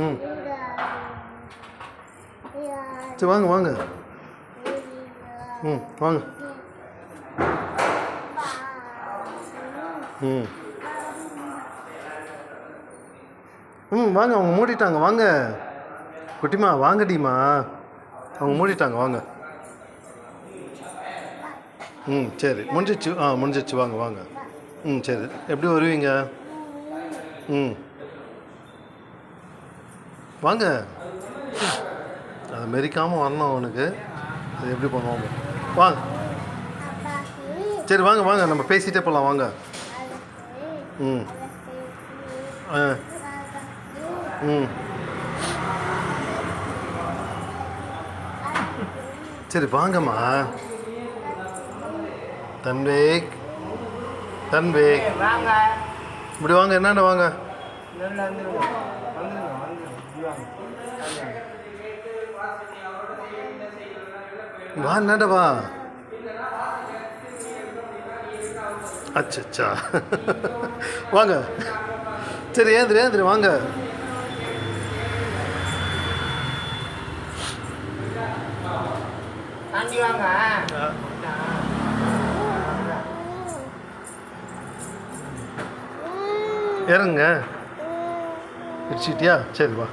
ம் சரி வாங்க வாங்க. ம் வாங்க. ம் ம் வாங்க, அவங்க மூடிட்டாங்க வாங்க. குட்டிமா வாங்கடிமா, அவங்க மூடிட்டாங்க வாங்க. ம் சரி முடிஞ்சிச்சு. முடிஞ்சிச்சு வாங்க வாங்க. ம் சரி எப்படி வருவீங்க? ம் வாங்க. அதை மெரிக்காமல் வரணும் அவனுக்கு. அது எப்படி பண்ணுவாங்க? வாங்க. சரி வாங்க வாங்க, நம்ம பேசிகிட்டே போகலாம் வாங்க. ம் ஆ ம் சரி வாங்கம்மா. தன்வேக் தன்வேக் இப்படி வாங்க. என்னடா வாங்க. வா என்னடா வா. அச்சா வாங்க. சரி ஏந்திரி ஏந்திரி வாங்க. இறங்குங்க. இடிச்சிட்டியா? சரி வா.